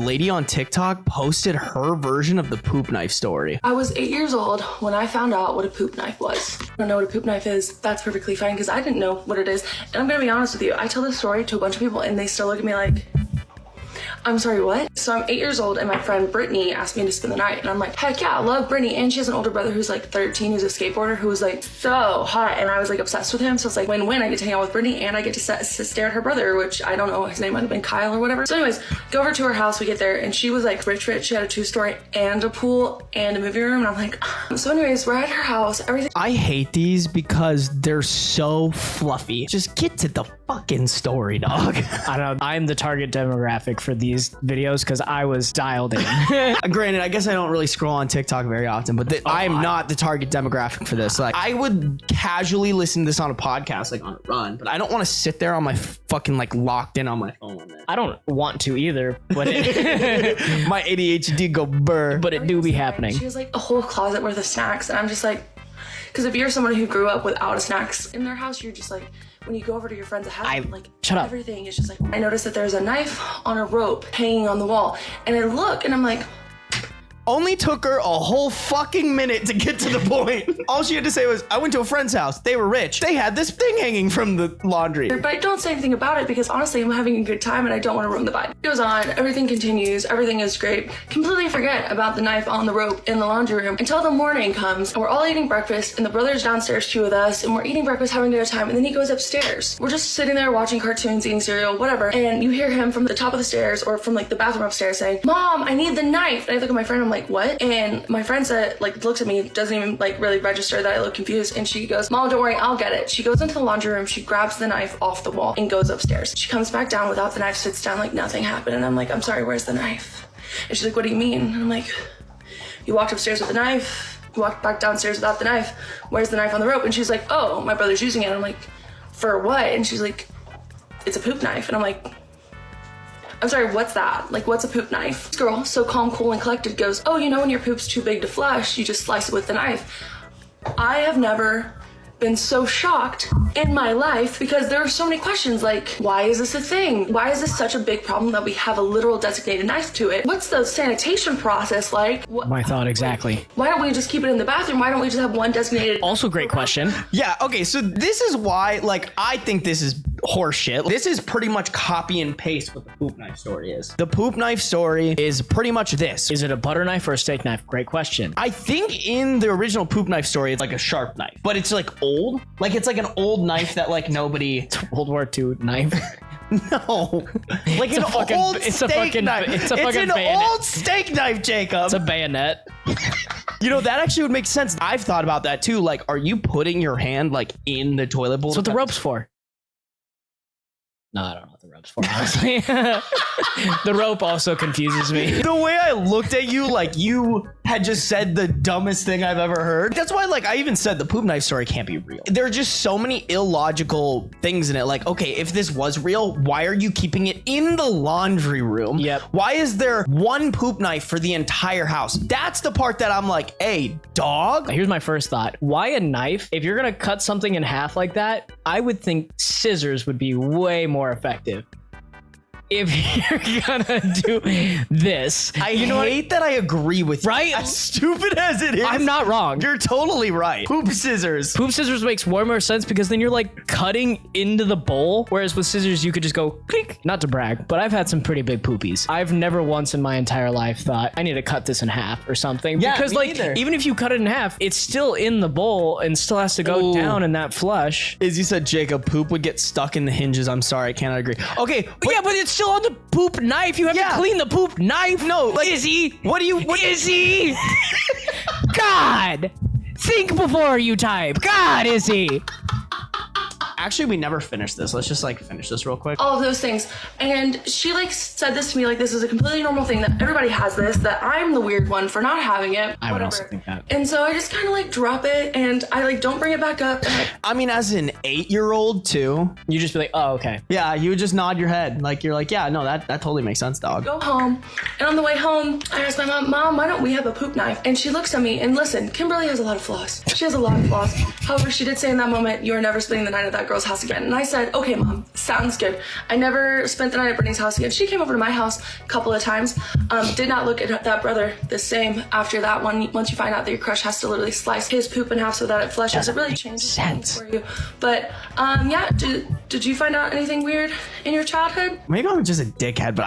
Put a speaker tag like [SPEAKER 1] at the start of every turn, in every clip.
[SPEAKER 1] lady on TikTok posted her version of the poop knife story.
[SPEAKER 2] I was 8 years old when I found out what a poop knife was. I don't know what a poop knife is. That's perfectly fine because I didn't know what it is. And I'm gonna be honest with you. I tell this story to a bunch of people and they still look at me like, I'm sorry, what? So I'm 8 years old and my friend Brittany asked me to spend the night. And I'm like, heck yeah, I love Brittany. And she has an older brother who's like 13, who's a skateboarder, who was like so hot. And I was like obsessed with him. So it's like win-win. I get to hang out with Brittany and I get to stare at her brother, which I don't know, his name might have been Kyle or whatever. So anyways, go over to her house, we get there and she was like rich. She had a 2-story and a pool and a movie room. And I'm like, so anyways, we're at her house, everything.
[SPEAKER 1] I hate these because they're so fluffy. Just get to the fucking story, dog.
[SPEAKER 3] I don't know. I'm the target demographic for these videos because I was dialed in.
[SPEAKER 1] Granted, I guess I don't really scroll on TikTok very often, but I'm not the target demographic for this. Like, I would casually listen to this on a podcast, like on a run, but I don't want to sit there on my fucking like locked in on my phone.
[SPEAKER 3] I don't want to either, but
[SPEAKER 1] my ADHD go burr.
[SPEAKER 3] But it do be happening.
[SPEAKER 2] She has like a whole closet worth of snacks, and I'm just like, because if you're someone who grew up without snacks in their house, you're just like, when you go over to your friend's house, like
[SPEAKER 3] shut up.
[SPEAKER 2] Everything is just like, I noticed that there's a knife on a rope hanging on the wall, and I look and I'm like,
[SPEAKER 1] only took her a whole fucking minute to get to the point. All she had to say was, I went to a friend's house. They were rich. They had this thing hanging from the laundry.
[SPEAKER 2] But I don't say anything about it because honestly, I'm having a good time and I don't want to ruin the vibe. It goes on, everything continues, everything is great. Completely forget about the knife on the rope in the laundry room until the morning comes and we're all eating breakfast and the brother's downstairs too with us and we're eating breakfast, having a good time, and then he goes upstairs. We're just sitting there watching cartoons, eating cereal, whatever, and you hear him from the top of the stairs or from like the bathroom upstairs saying, Mom, I need the knife. And I look at my friend, I'm like, what? And my friend said, like, looks at me, doesn't even like really register that I look confused, and she goes, Mom, don't worry, I'll get it. She goes into the laundry room, she grabs the knife off the wall and goes upstairs. She comes back down without the knife, sits down like nothing happened, and I'm like, I'm sorry, where's the knife? And she's like, what do you mean? And I'm like, you walked upstairs with the knife, you walked back downstairs without the knife, where's the knife on the rope? And she's like, oh, my brother's using it. And I'm like, for what? And she's like, it's a poop knife. And I'm like, I'm sorry, what's that? Like, what's a poop knife? This girl, so calm, cool, and collected, goes, oh, you know when your poop's too big to flush, you just slice it with the knife. I have never been so shocked in my life because there are so many questions like, why is this a thing? Why is this such a big problem that we have a literal designated knife to it? What's the sanitation process like?
[SPEAKER 3] My thought exactly.
[SPEAKER 2] Why don't we just keep it in the bathroom? Why don't we just have one designated?
[SPEAKER 3] Also great question.
[SPEAKER 1] Yeah, okay, so this is why, like, I think this is horseshit. This is pretty much copy and paste what the poop knife story is. The poop knife story is pretty much this.
[SPEAKER 3] Is it a butter knife or a steak knife? Great question.
[SPEAKER 1] I think in the original poop knife story, it's like a sharp knife, but it's like old. Like, it's like an old knife that like nobody...
[SPEAKER 3] It's a World War II knife.
[SPEAKER 1] No. Like an old steak knife. It's an old steak knife, Jacob.
[SPEAKER 3] It's a bayonet.
[SPEAKER 1] You know, that actually would make sense. I've thought about that too. Like, are you putting your hand like in the toilet bowl?
[SPEAKER 3] That's what the rope's for. No, I don't know what the rope's for, honestly. The rope also confuses me.
[SPEAKER 1] The way I looked at you, like you had just said the dumbest thing I've ever heard. That's why, like, I even said the poop knife story can't be real. There are just so many illogical things in it. Like, okay, if this was real, why are you keeping it in the laundry room?
[SPEAKER 3] Yep.
[SPEAKER 1] Why is there one poop knife for the entire house? That's the part that I'm like, hey, dog.
[SPEAKER 3] Here's my first thought. Why a knife? If you're gonna cut something in half like that, I would think scissors would be way more effective. If you're gonna do this,
[SPEAKER 1] I hate that I agree with you.
[SPEAKER 3] Right?
[SPEAKER 1] As stupid as it is,
[SPEAKER 3] I'm not wrong.
[SPEAKER 1] You're totally right. Poop scissors.
[SPEAKER 3] Poop scissors makes way more sense because then you're like cutting into the bowl, whereas with scissors you could just go click. Not to brag, but I've had some pretty big poopies. I've never once in my entire life thought I need to cut this in half or something.
[SPEAKER 1] Yeah,
[SPEAKER 3] because like even if you cut it in half, it's still in the bowl and still has to go down in that flush.
[SPEAKER 1] Izzy said, Jacob, poop would get stuck in the hinges. I'm sorry, I cannot agree. Okay,
[SPEAKER 3] but yeah, but it's still on the poop knife. You have to clean the poop knife.
[SPEAKER 1] No, like,
[SPEAKER 3] Izzy.
[SPEAKER 1] What
[SPEAKER 3] Izzy? God, think before you type. God, Izzy.
[SPEAKER 1] Actually, we never finished this. Let's just like finish this real quick.
[SPEAKER 2] All of those things. And she like said this to me, like this is a completely normal thing, that everybody has this, that I'm the weird one for not having it.
[SPEAKER 3] I would also think that.
[SPEAKER 2] And so I just kind of like drop it and I like don't bring it back up.
[SPEAKER 1] I mean, as an 8-year-old too,
[SPEAKER 3] you just be like, oh, okay.
[SPEAKER 1] Yeah, you would just nod your head. Like you're like, yeah, no, that totally makes sense, dog.
[SPEAKER 2] Go home. And on the way home, I asked my mom, why don't we have a poop knife? And she looks at me and listen, Kimberly has a lot of flaws. She has a lot of flaws. However, she did say in that moment, you are never spending the night at that that girl's house again. And I said, okay, Mom, sounds good. I never spent the night at Brittany's house again. She came over to my house a couple of times. Did not look at that brother the same after that one. Once you find out that your crush has to literally slice his poop in half so that it flushes, it really changes things for you. But yeah, did you find out anything weird in your childhood?
[SPEAKER 1] Maybe I'm just a dickhead, but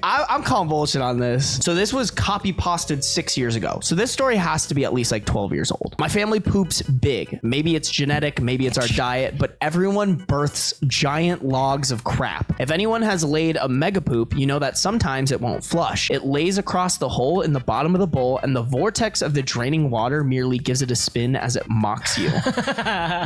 [SPEAKER 1] I'm calling bullshit on this. So this was copy pasted 6 years ago. So this story has to be at least like 12 years old. My family poops big. Maybe it's genetic, maybe it's our diet, but everyone births giant logs of crap. If anyone has laid a mega poop, you know that sometimes it won't flush. It lays across the hole in the bottom of the bowl, and the vortex of the draining water merely gives it a spin as it mocks you.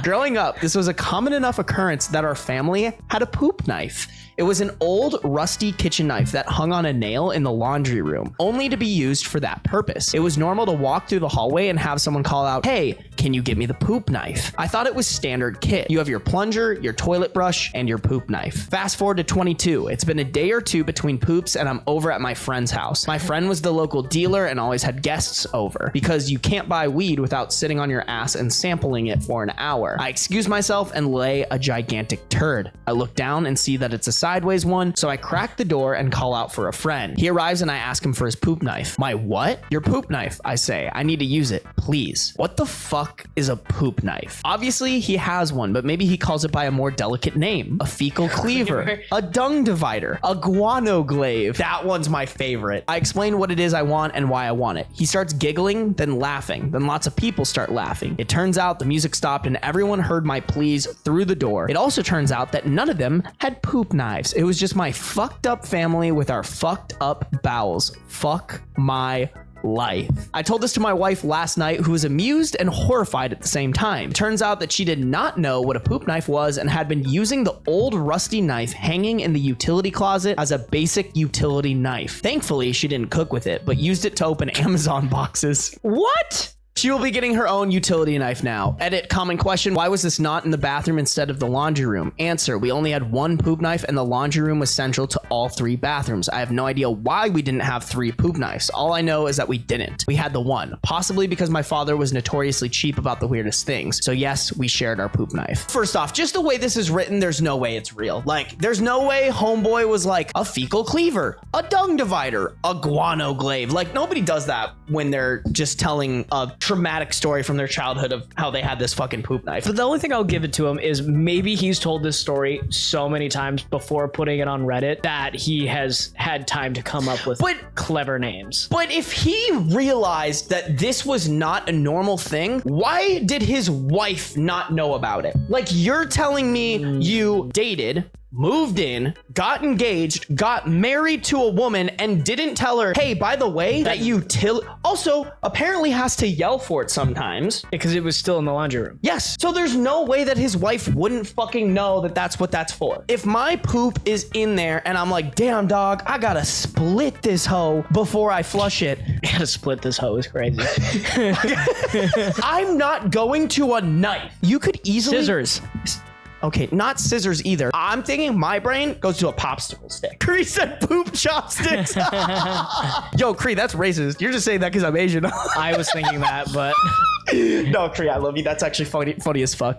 [SPEAKER 1] Growing up, this was a common enough occurrence that our family had a poop knife. It was an old, rusty kitchen knife that hung on a nail in the laundry room, only to be used for that purpose. It was normal to walk through the hallway and have someone call out, "Hey, can you get me the poop knife?" I thought it was standard kit. You have your plunger, your toilet brush, and your poop knife. Fast forward to 22. It's been a day or two between poops, and I'm over at my friend's house. My friend was the local dealer and always had guests over, because you can't buy weed without sitting on your ass and sampling it for an hour. I excuse myself and lay a gigantic turd. I look down and see that it's a sideways one, so I crack the door and call out for a friend. He arrives and I ask him for his poop knife. My what? Your poop knife, I say. I need to use it, please. What the fuck is a poop knife? Obviously, he has one, but maybe he calls it by a more delicate name. A fecal cleaver, a dung divider, a guano glaive. That one's my favorite. I explain what it is I want and why I want it. He starts giggling, then laughing. Then lots of people start laughing. It turns out the music stopped and everyone heard my pleas through the door. It also turns out that none of them had poop knives. It was just my fucked up family with our fucked up bowels. Fuck my life. I told this to my wife last night, who was amused and horrified at the same time. Turns out that she did not know what a poop knife was and had been using the old rusty knife hanging in the utility closet as a basic utility knife. Thankfully, she didn't cook with it, but used it to open Amazon boxes. What? She will be getting her own utility knife now. Edit, common question, why was this not in the bathroom instead of the laundry room? Answer, we only had one poop knife and the laundry room was central to all 3 bathrooms. I have no idea why we didn't have 3 poop knives. All I know is that we didn't. We had the one, possibly because my father was notoriously cheap about the weirdest things. So yes, we shared our poop knife. First off, just the way this is written, there's no way it's real. Like, there's no way homeboy was like a fecal cleaver, a dung divider, a guano glaive. Like, nobody does that when they're just telling a traumatic story from their childhood of how they had this fucking poop knife.
[SPEAKER 3] But the only thing I'll give it to him is maybe he's told this story so many times before putting it on Reddit that he has had time to come up with clever names.
[SPEAKER 1] But if he realized that this was not a normal thing, why did his wife not know about it? Like, you're telling me you dated, moved in, got engaged, got married to a woman, and didn't tell her, hey, by the way, that also apparently has to yell for it sometimes.
[SPEAKER 3] Because it was still in the laundry room.
[SPEAKER 1] Yes. So there's no way that his wife wouldn't fucking know that that's what that's for. If my poop is in there and I'm like, damn dog, I gotta split this hoe before I flush it.
[SPEAKER 3] Gotta split this hoe is crazy.
[SPEAKER 1] I'm not going to a knife. You could easily...
[SPEAKER 3] Scissors.
[SPEAKER 1] Okay, not scissors either. I'm thinking my brain goes to a popsicle stick. Cree said poop chopsticks. Yo, Cree, that's racist. You're just saying that because I'm Asian.
[SPEAKER 3] I was thinking that, but...
[SPEAKER 1] No, Cree, I love you. That's actually funny as fuck.